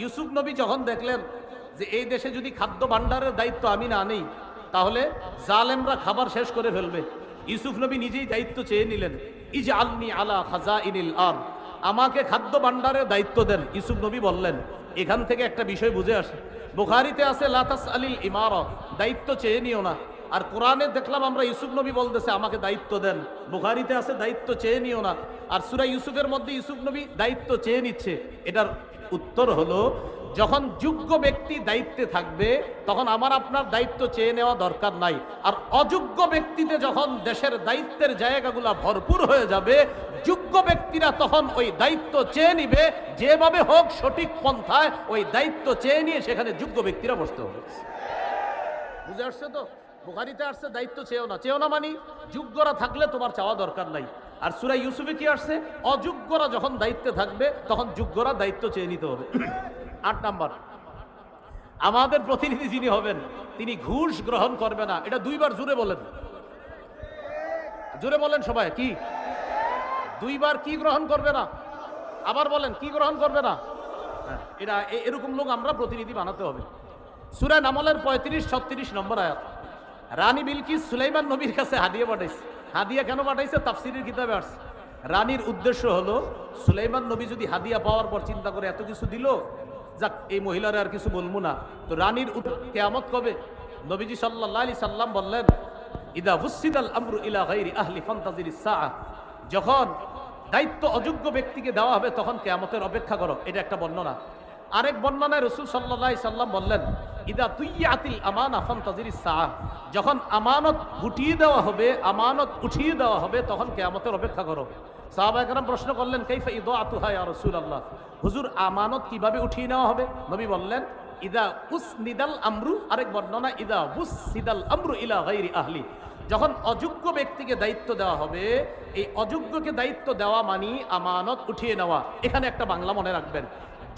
ইউসুফ নবী যখন দেখলেন যে এই দেশে যদি খাদ্য ভাণ্ডারের দায়িত্ব আমি না নেই তাহলে জালেমরা খাবার শেষ করে ফেলবে, ইউসুফ নবী নিজেই দায়িত্ব চেয়ে নিলেন। ইজআলনি আলা খাজাইনিল আরদ, আমাকে খাদ্য ভাণ্ডারের দায়িত্ব দেন। ইউসুফ নবী বললেন, এখান থেকে একটা বিষয় বুঝে আসে, বুখারীতে আছে লা তাসআলিল ইমারা, দায়িত্ব চেয়ে নিও না। আর কোরআনে দেখলাম আমরা ইউসুফ নবী বলতেছে আমাকে দায়িত্ব দেন, বুখারীতে আছে দায়িত্ব চেয়ে নিও না। আর সূরা ইউসুফের মধ্যে ইউসুফ নবী দায়িত্ব চেয়ে নিচ্ছে। এটার উত্তর হলো, যখন যোগ্য ব্যক্তি দায়িত্বে থাকবে তখন আমার আপনার দায়িত্ব চেয়ে নেওয়া দরকার নাই। আর অযোগ্য ব্যক্তিতে যখন দেশের দায়িত্বের জায়গাগুলো ভরপুর হয়ে যাবে, যোগ্য ব্যক্তিরা তখন ওই দায়িত্ব চেয়ে নিবে, যেভাবে হোক সঠিক পন্থায় ওই দায়িত্ব চেয়ে নিয়ে সেখানে যোগ্য ব্যক্তিরা বসতে হবে। বুঝে আসছে তো? বুখারীতে আসছে দায়িত্ব চেয়েও না, চেয়েও না মানে যোগ্যরা থাকলে তোমার চাওয়া দরকার নাই। আর সূরা ইউসুফে কি আসছে, অযোগ্যরা যখন দায়িত্বে থাকবে তখন যোগ্যরা দায়িত্ব চেয়ে নিতে হবে। 8 নাম্বার, আমাদের প্রতিনিধি যিনি হবেন তিনি ঘুষ গ্রহণ করবে না। এটা 2 বার জোরে বলেন, জোরে বলেন সবাই, কি 2 বার কি গ্রহণ করবে না? আবার বলেন, কি গ্রহণ করবে না? এটা এরকম লোক আমরা প্রতিনিধি বানাতে হবে। সূরা নামলের 35-36 নম্বর আয়াত। রানী বিলকিস সুলাইমান নবীর কাছে হাদিয়া পাঠাইছে। হাদিয়া কেন পাঠাইছে? তাফসীরের কিতাবে আসছে। রানীর উদ্দেশ্য হলো, সুলাইমান নবী যদি হাদিয়া পাওয়ার পর চিন্তা করে এত কিছু দিল, যাক এই মহিলারা আর কিছু বলবো না। তো রানীর কিয়ামত কবে? নবীজি সাল্লাল্লাহু আলাইহি সাল্লাম বললেন, ইদা ফুসিদাল আমরু ইলা গায়রি আহলি ফান্তাজিরিস সাআ, যখন দায়িত্ব অযোগ্য ব্যক্তিকে দেওয়া হবে তখন কিয়ামতের অপেক্ষা করো। এটা একটা বর্ণনা। আরেক বর্ণনায় রাসূল সাল্লাল্লাহু আলাইহি সাল্লাম বললেন, ইদা তুইয়াতিল আমানা ফান্তাজিরিস সাআ, যখন আমানত উঠিয়ে দেওয়া হবে, আমানত উঠিয়ে দেওয়া হবে তখন কিয়ামতের অপেক্ষা করো। সাহাবায়ে কেরাম প্রশ্ন করলেন, কাইফা ইদাআতুহা ইয়া রাসূলুল্লাহ, হুজুর আমানত কিভাবে উঠিয়ে নেওয়া হবে? নবী বললেন, ইদা উসনিদাল আমরু, আরেক বর্ণনা ইদা উসনিদাল আমরু ইলা গায়রি আহলি, যখন অযোগ্য ব্যক্তিকে দায়িত্ব দেওয়া হবে, এই অযোগ্যকে দায়িত্ব দেওয়া মানে আমানত উঠিয়ে নেওয়া। এখানে একটা বাংলা মনে রাখবেন,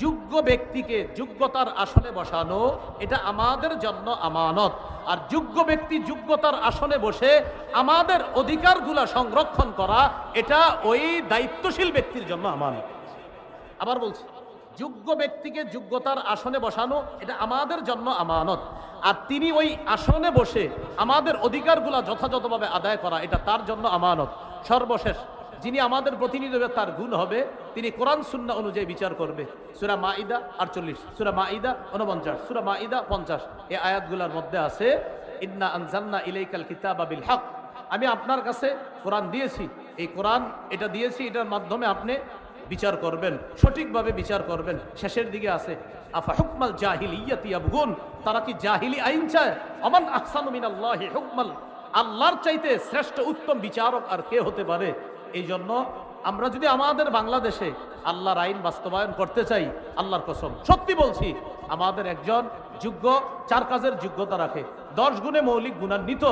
যোগ্য ব্যক্তিকে যোগ্যতার আসনে বসানো এটা আমাদের জন্য আমানত। আর যোগ্য ব্যক্তি যোগ্যতার আসনে বসে আমাদের অধিকারগুলা সংরক্ষণ করা এটা ওই দায়িত্বশীল ব্যক্তির জন্য আমানত। আবার বলছি, যোগ্য ব্যক্তিকে যোগ্যতার আসনে বসানো এটা আমাদের জন্য আমানত। আর তিনি ওই আসনে বসে আমাদের অধিকারগুলা যথাযথভাবে আদায় করা এটা তার জন্য আমানত। সর্বশেষ, যিনি আমাদের প্রতিনিধি হবে তার গুণ হবে তিনি কোরআন সুন্নাহ অনুযায়ী বিচার করবে। সূরা মাইদা 48, সূরা মাইদা 49, সূরা মাইদা 50, এই আয়াতগুলোর মধ্যে আছে, ইন্না আনজালনা ইলাইকাল কিতাবা বিল হক, আমি আপনার কাছে কোরআন দিয়েছি, এই কোরআন এটা দিয়েছি, এটার মাধ্যমে আপনি বিচার করবেন, সঠিকভাবে বিচার করবেন। শেষের দিকে আছে, আফা হুকমাল জাহিলিয়াতি ইয়াবগুন, তারা কি জাহিলি আইন চায়? আমান আহসানু মিনাল্লাহি হুকমাল, আল্লাহর চাইতে শ্রেষ্ঠ উত্তম বিচারক আর কে হতে পারে? এই জন্য আমরা যদি আমাদের বাংলাদেশে আল্লাহর আইন বাস্তবায়ন করতে চাই, আল্লাহর কসম সত্যি বলছি, আমাদের একজন যোগ্য 4 কাজের যোগ্যতা রাখে, 10 গুণে মৌলিক গুণান্বিত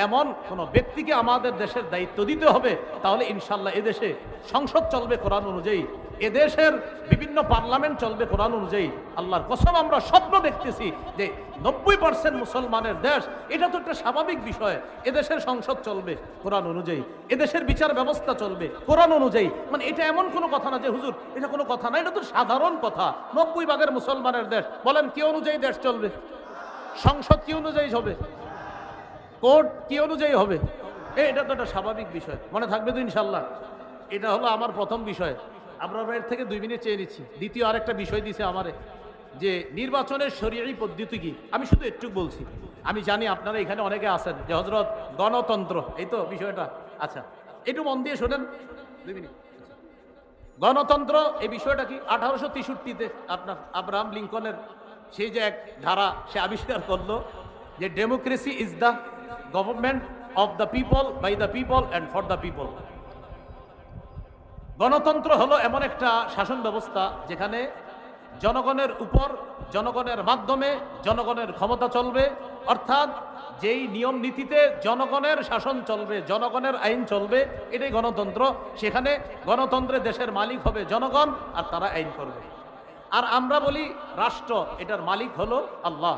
এমন কোন ব্যক্তিকে আমাদের দেশের দায়িত্ব দিতে হবে। তাহলে ইনশাল্লাহ এদেশে সংসদ চলবে কোরআন অনুযায়ী, এদেশের বিভিন্ন পার্লামেন্ট চলবে কোরআন অনুযায়ী। আল্লাহর কসম আমরা স্বপ্ন দেখতেছি যে 90% মুসলমানের দেশ, এটা তো একটা স্বাভাবিক বিষয়। এদেশের সংসদ চলবে কোরআন অনুযায়ী, এদেশের বিচার ব্যবস্থা চলবে কোরআন অনুযায়ী। মানে এটা এমন কোনো কথা না যে হুজুর এটা কোনো কথা না, এটা তো সাধারণ কথা। 90% মুসলমানের দেশ, বলেন কি অনুযায়ী দেশ চলবে? সংসদ কি অনুযায়ী হবে? কোর্ট কি অনুযায়ী হবে? এটা তো একটা স্বাভাবিক বিষয়, মনে থাকবে তো ইনশাল্লাহ। এটা হলো আমার প্রথম বিষয়। আপনার এর থেকে 2 মিনিট চেয়ে নিচ্ছি। দ্বিতীয় আরেকটা বিষয় দিছে আমারে, যে নির্বাচনের শরীয়ী পদ্ধতি কি। আমি শুধু একটু বলছি, আমি জানি আপনারা এখানে অনেকে আছেন যে হযরত গণতন্ত্র, এই তো বিষয়টা। আচ্ছা একটু মন দিয়ে শোনেন 2 মিনিট। গণতন্ত্র এই বিষয়টা কি? 1863-তে আপনার আব্রাহাম লিঙ্কনের সেই যে এক ধারা সে আবিষ্কার করলো যে democracy is the government of the people, by the people and for the people. গণতন্ত্র হলো এমন একটা শাসন ব্যবস্থা যেখানে জনগণের উপর, জনগণের মাধ্যমে জনগণের ক্ষমতা চলবে, অর্থাৎ যেই নিয়ম নীতিতে জনগণের শাসন চলবে, জনগণের আইন চলবে, এটাই গণতন্ত্র। সেখানে গণতন্ত্রে দেশের মালিক হবে জনগণ, আর তারা আইন করবে। আর আমরা বলি রাষ্ট্র, এটার মালিক হলো আল্লাহ।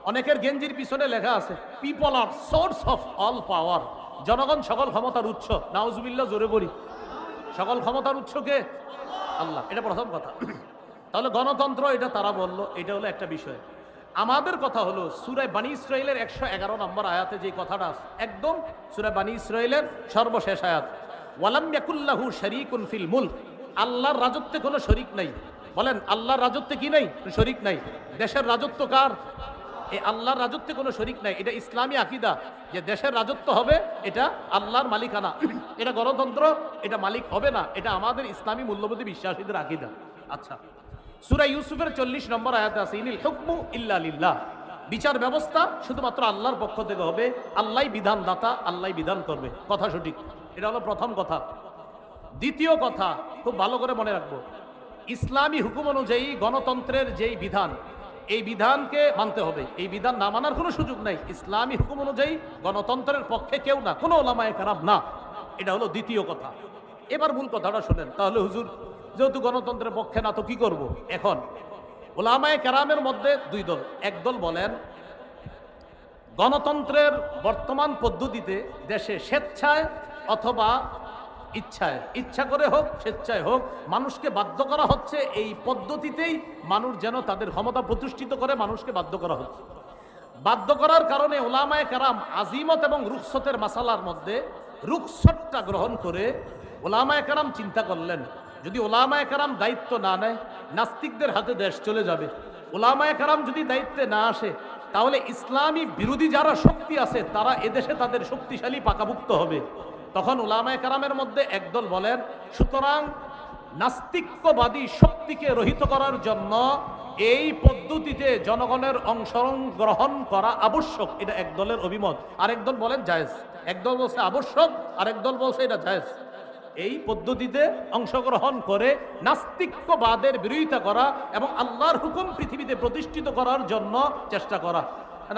অনেকের গেঞ্জির পিছনে লেখা আছে people are source of all power, জনগণ সকল ক্ষমতার উৎস। নাউজুবিল্লাহ, জোরে বলি, সকল ক্ষমতার উৎস কে? আল্লাহ। এটা প্রথম কথা। তাহলে গণতন্ত্র এটা তারা বলল, এটা হলো একটা বিষয়। আমাদের কথা হলো সূরা বানী ইসরাঈলের 111 নম্বর আয়াতে যে কথাটা আছে, একদম সূরা বানী ইসরাঈলের সর্বশেষ আয়াত, ওয়ালাম ইয়াকুল্লাহু শারীকুন ফিল মুলক, আল্লাহর রাজত্বে কোনো শরীক নাই। বলেন, আল্লাহর রাজত্বে কি নাই? শরীক নাই। দেশের রাজত্ব কার? এই আল্লাহর রাজত্বে কোনো শরীক নাই। এটা ইসলামী আকীদা, যে দেশের রাজত্ব হবে এটা আল্লাহর মালিকানা। এটা গণতন্ত্র, এটা মালিক হবে না। এটা আমাদের ইসলামী মূল্যবোধে বিশ্বাসীদের আকীদা। আচ্ছা, সূরা ইউসুফের 40 নম্বর আয়াতে আছে ইনিল হুকমু ইল্লা লিল্লাহ, বিচার ব্যবস্থা শুধুমাত্র আল্লাহর পক্ষ থেকে হবে। আল্লাহই বিধানদাতা, আল্লাহই বিধান করবে। কথা সঠিক। এটা হলো প্রথম কথা। দ্বিতীয় কথা খুব ভালো করে মনে রাখবো, ইসলামী হুকুম অনুযায়ী গণতন্ত্রের যেই বিধান, এই বিধানকে মানতে হবে। এই বিধান না মানার কোনো সুযোগ নাই। ইসলামী হুকুম অনুযায়ী গণতন্ত্রের পক্ষে কেউ না, কোনো ওলামায়ে কেরাম না। এটা হলো দ্বিতীয় কথা। এবার মূল কথাটা শোনেন। তাহলে হুজুর, যেহেতু গণতন্ত্রের পক্ষে না, তো কি করব? এখন ওলামায়ে কেরামের মধ্যে দুই দল। একদল বলেন গণতন্ত্রের বর্তমান পদ্ধতিতে দেশে স্বেচ্ছায় অথবা ইচ্ছায়, ইচ্ছা করে হোক স্বেচ্ছায় হোক, মানুষকে বাধ্য করা হচ্ছে। এই পদ্ধতিতেই মানুষ যেন তাদের ক্ষমতা প্রতিষ্ঠিত করে, মানুষকে বাধ্য করা হচ্ছে। বাধ্য করার কারণে ওলামায়ে কেরাম আজিমত এবং রুখসতের মাসালার মধ্যে রুখসতটা গ্রহণ করে ওলামায়ে কেরাম চিন্তা করলেন, যদি ওলামায়ে কেরাম দায়িত্ব না নেয়, নাস্তিকদের হাতে দেশ চলে যাবে। ওলামায়ে কেরাম যদি দায়িত্বে না আসে, তাহলে ইসলামী বিরোধী যারা শক্তি আছে তারা এদেশে তাদের শক্তিশালী পাকাভুক্ত হবে। তখন ওলামায়ে কেরামের মধ্যে একদল বলেন, সুতরাং নাস্তিক্যবাদী শক্তিকে রহিত করার জন্য এই পদ্ধতিতে জনগণের অংশগ্রহণ করা আবশ্যক। এটা একদলের অভিমত। আরেকদল বলেন জায়েজ। একদল বলছে আবশ্যক, আরেকদল বলছে এটা জায়েজ। এই পদ্ধতিতে অংশগ্রহণ করে নাস্তিক্যবাদের বিরোধিতা করা এবং আল্লাহর হুকুম পৃথিবীতে প্রতিষ্ঠিত করার জন্য চেষ্টা করা।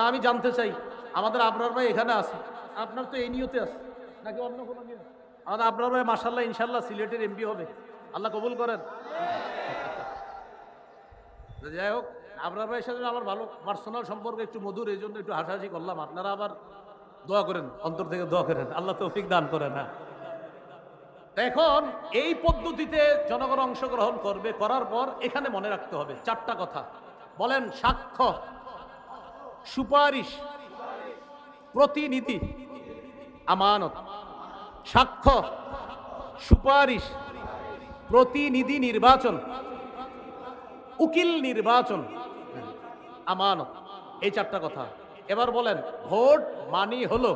আমি জানতে চাই, আমাদের আবরার ভাই এখানে আছে, আপনার তো এই নিয়তে আছে নাকি অন্য কোনো নিয়ত? আমাদের আবরার ভাই মাশাআল্লাহ ইনশাআল্লাহ সিলেটের এমপি হবে, আল্লাহ কবুল করেন। যাই হোক, আবরার ভাইয়ের সাথে আমার ভালো পার্সোনাল সম্পর্ক, একটু মধুর, এই জন্য একটু হাসাহাসি করলাম। আপনারা আবার দোয়া করেন, অন্তর থেকে দোয়া করেন, আল্লাহ তৌফিক দান করেন। হ্যাঁ, এখন এই পদ্ধতিতে জনগণ অংশগ্রহণ করবে, করার পর এখানে মনে রাখতে হবে চারটা কথা। বলেন, সাক্ষ্য, সুপারিশ, প্রতিনিধি, আমানত। সাক্ষ্য, সুপারিশ, প্রতিনিধি নির্বাচন, উকিল নির্বাচন, আমানত। এই চারটা কথা। এবার বলেন, ভোট মানি হলো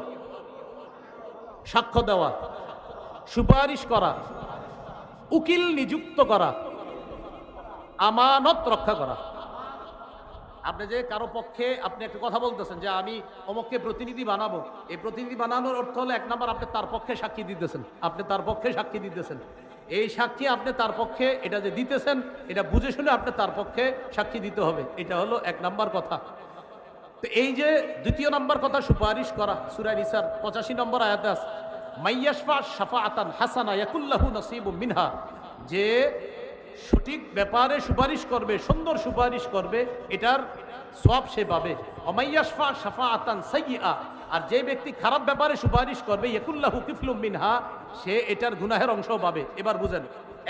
সাক্ষ্য দেওয়া, সুপারিশ করা, উকিল নিযুক্ত করা, আমানত রক্ষা করা। আপনি যে কারো পক্ষে আপনি একটা কথা বলতেছেন যে আমি অমুককে প্রতিনিধি বানাবো, এই প্রতিনিধি বানানোর অর্থ হলো এক নাম্বার আপনি তার পক্ষে সাক্ষী দিতেছেন। আপনি তার পক্ষে সাক্ষী দিতেছেন। এই সাক্ষী আপনি তার পক্ষে এটা যে দিতেছেন, এটা বুঝে শুনে আপনি তার পক্ষে সাক্ষী দিতে হবে। এটা হলো এক নাম্বার কথা। তো এই যে দ্বিতীয় নাম্বার কথা, সুপারিশ করা, সূরা নিসার 85 নম্বর আয়াতে আছে, মাইয়াশফা শাফাআতান হাসানা ইয়াকুল্লাহু নসিবুম মিনহা, যে সঠিক ব্যাপারে সুপারিশ করবে, সুন্দর সুপারিশ করবে, এটার সওয়াব সে পাবে। অমাইয়াশফা শাফাআতান সাইয়্যিআ, আর যে ব্যক্তি খারাপ ব্যাপারে সুপারিশ করবে, ইয়াকুল্লাহু কিফলুম মিনহা, সে এটার গুনাহের অংশও পাবে। এবার বুঝেন,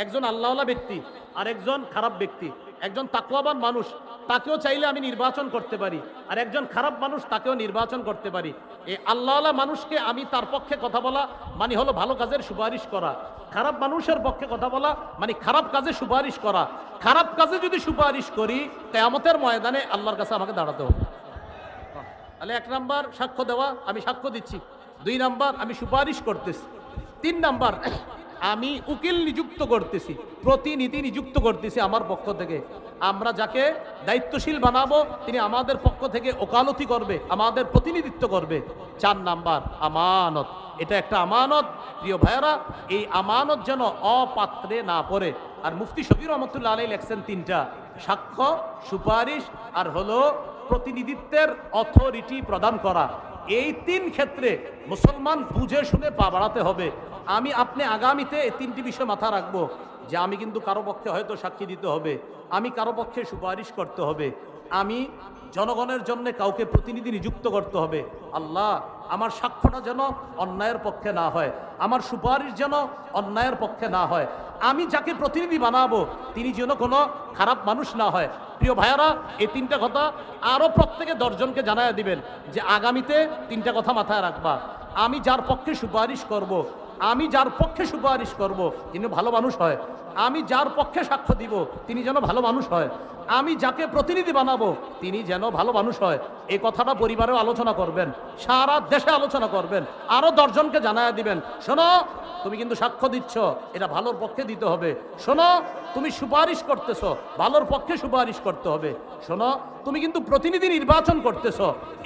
একজন আল্লাহওয়ালা ব্যক্তি আর একজন খারাপ ব্যক্তি। একজন তাকওয়াবান মানুষ, তাকেও চাইলে আমি নির্বাচন করতে পারি, আর একজন খারাপ মানুষ, তাকেও নির্বাচন করতে পারি। এই আল্লাহওয়ালা মানুষকে আমি তার পক্ষে কথা বলা মানে হলো ভালো কাজের সুপারিশ করা, খারাপ মানুষের পক্ষে কথা বলা মানে খারাপ কাজে সুপারিশ করা। খারাপ কাজে যদি সুপারিশ করি, কিয়ামতের ময়দানে আল্লাহর কাছে আমাকে দাঁড়াতে হবে। তাহলে এক নাম্বার সাক্ষ্য দেওয়া, আমি সাক্ষ্য দিচ্ছি। দুই নাম্বার আমি সুপারিশ করতেছি। তিন নাম্বার আমি উকিল নিযুক্ত করতেছি, প্রতিনিধি নিযুক্ত করতেছি আমার পক্ষ থেকে। আমরা যাকে দায়িত্বশীল বানাবো তিনি আমাদের পক্ষ থেকে ওকালতি করবে, আমাদের প্রতিনিধিত্ব করবে। চার নাম্বার আমানত। এটা একটা আমানত, প্রিয় ভাইয়েরা, এই আমানত যেন অপাত্রে না পড়ে। আর মুফতি শফি রহমতুল্লাহ আলাইহি লেখছেন তিনটা, সাক্ষ্য, সুপারিশ আর হলো প্রতিনিধিত্বের অথরিটি প্রদান করা। এই তিন ক্ষেত্রে মুসলমান বুঝে শুনে পা বাড়াতে হবে। আমি আপনি আগামীতে এই তিনটি বিষয় মাথা রাখবো যে আমি কিন্তু কারো পক্ষে হয়তো সাক্ষী দিতে হবে, আমি কারো পক্ষে সুপারিশ করতে হবে, আমি জনগণের জন্য কাউকে প্রতিনিধি নিযুক্ত করতে হবে। আল্লাহ, আমার সাক্ষ্যটা যেন অন্যায়ের পক্ষে না হয়, আমার সুপারিশ যেন অন্যায়ের পক্ষে না হয়, আমি যাকে প্রতিনিধি বানাবো তিনি যেন কোনো খারাপ মানুষ না হয়। প্রিয় ভাইয়ারা, এই তিনটা কথা আরও প্রত্যেকে 10 জনকে জানায় দিবেন যে আগামীতে তিনটা কথা মাথায় রাখবা। আমি যার পক্ষে সুপারিশ করব, আমি যার পক্ষে সুপারিশ করব তিনি ভালো মানুষ হয়, আমি যার পক্ষে সাক্ষ্য দিব তিনি যেন ভালো মানুষ হয়, আমি যাকে প্রতিনিধি বানাবো তিনি যেন ভালো মানুষ হয়। এই কথাটা পরিবারেও আলোচনা করবেন, সারা দেশে আলোচনা করবেন, আরও 10 জনকে জানায় দিবেন, শোনো তুমি কিন্তু সাক্ষ্য দিচ্ছ, এটা ভালোর পক্ষে দিতে হবে। শোনো তুমি সুপারিশ করতেছ, ভালোর পক্ষে সুপারিশ করতে হবে। শোনো তুমি কিন্তু প্রতিনিধি নির্বাচন করতেছ,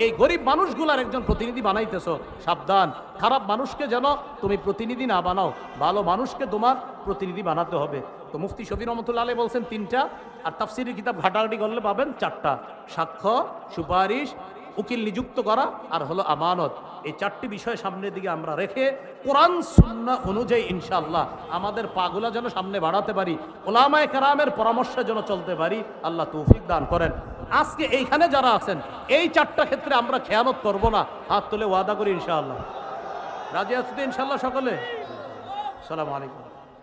এই গরিব মানুষগুলার একজন প্রতিনিধি বানাইতেছ, সাবধান, খারাপ মানুষকে যেন তুমি প্রতিনিধি না বানাও, ভালো মানুষকে তোমার প্রতিনিধি বানাতে হবে। তো মুফতি শফি রহমতুল্লাহ আলাইহি বলছেন 3টা, আর তাফসিরের কিতাব ঘাটাঘাটি করলে পাবেন 4টা। সাক্ষ্য, সুপারিশ, উকিল নিযুক্ত করা আর হলো আমানত। এই 4টি বিষয় সামনের দিকে আমরা রেখে কোরআন সুন্নাহ অনুযায়ী ইনশাআল্লাহ আমাদের পাগুলা যেন সামনে বাড়াতে পারি, উলামায়ে কেরামের পরামর্শে যেন চলতে পারি। আল্লাহ তৌফিক দান করেন। আজকে এইখানে যারা আছেন এই 4টা ক্ষেত্রে আমরা খেয়ানত করব না, হাত তুলে ওয়াদা করি ইনশাআল্লাহ। রাজি আছি তো ইনশাআল্লাহ সকলে? আসসালামু আলাইকুম।